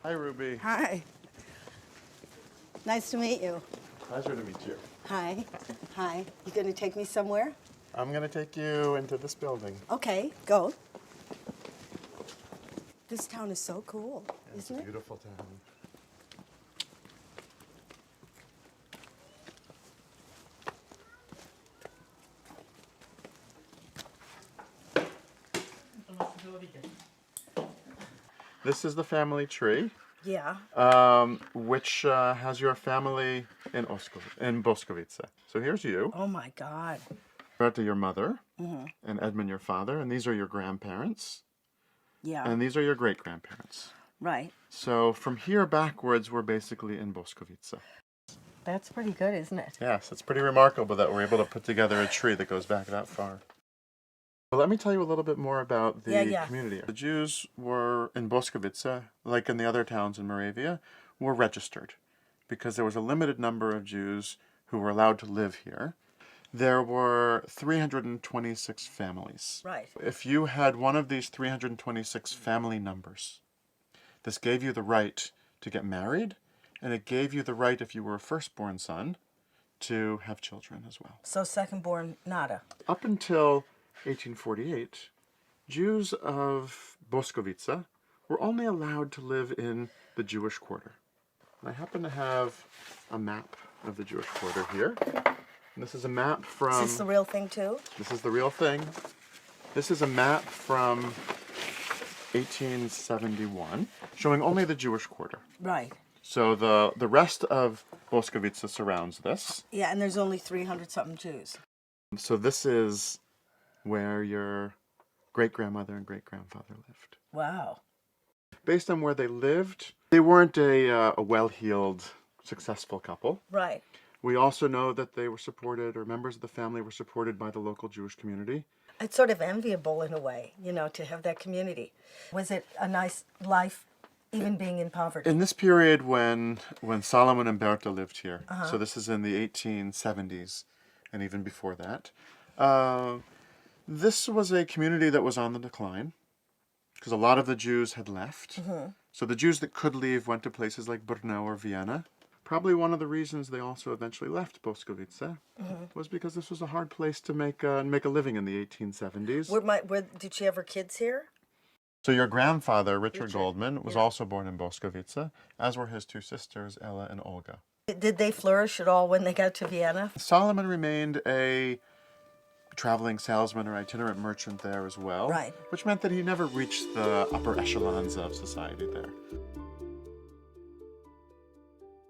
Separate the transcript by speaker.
Speaker 1: Hi, Ruby.
Speaker 2: Hi. Nice to meet you.
Speaker 1: Pleasure to meet you.
Speaker 2: Hi. Hi. You going to take me somewhere?
Speaker 1: I'm going to take you into this building.
Speaker 2: Okay, go. This town is so cool,
Speaker 1: It's
Speaker 2: isn't
Speaker 1: a
Speaker 2: it?
Speaker 1: beautiful town. This is the family tree,
Speaker 2: Yeah.
Speaker 1: which has your family in Boskovice. So here's you,
Speaker 2: Oh my God.
Speaker 1: Berta, your mother, and Edmund, your father, and these are your grandparents,
Speaker 2: Yeah.
Speaker 1: and these are your great-grandparents.
Speaker 2: Right.
Speaker 1: So from here backwards, we're basically in Boskovice.
Speaker 2: That's pretty good, isn't it?
Speaker 1: Yes, it's pretty remarkable that we're able to put together a tree that goes back that far. Well, let me tell you a little bit more about the community. The Jews were in Boskovice, like in the other towns in Moravia, were registered because there was a limited number of Jews who were allowed to live here. There were 326 families.
Speaker 2: Right.
Speaker 1: If you had one of these 326 family numbers, this gave you the right to get married, and it gave you the right, if you were a firstborn son, to have children as well.
Speaker 2: So second-born, nada.
Speaker 1: Up until 1848, Jews of Boskovice were only allowed to live in the Jewish quarter. And I happen to have a map of the Jewish quarter here. And this is a map from...
Speaker 2: Is this the real thing, too?
Speaker 1: This is the real thing. This is a map from 1871, showing only the Jewish quarter.
Speaker 2: Right.
Speaker 1: So the rest of Boskovice surrounds this.
Speaker 2: Yeah, and there's only 300-something Jews.
Speaker 1: So this is where your great-grandmother and great-grandfather lived.
Speaker 2: Wow.
Speaker 1: Based on where they lived, they weren't a well-heeled, successful couple.
Speaker 2: Right.
Speaker 1: We also know that they were supported, or members of the family were supported by the local Jewish community.
Speaker 2: It's sort of enviable in a way, you know, to have that community. Was it a nice life, even being in poverty?
Speaker 1: In this period when Solomon and Berta lived here, so this is in the 1870s and even before that, this was a community that was on the decline because a lot of the Jews had left. So the Jews that could leave went to places like Brno or Vienna. Probably one of the reasons they also eventually left Boskovice was because this was a hard place to make a living in the 1870s.
Speaker 2: Did she have her kids here?
Speaker 1: So your grandfather, Richard Goldman, was also born in Boskovice, as were his two sisters, Ella and Olga.
Speaker 2: Did they flourish at all when they got to Vienna?
Speaker 1: Solomon remained a traveling salesman or itinerant merchant there as well,
Speaker 2: Right.
Speaker 1: which meant that he never reached the upper echelons of society there.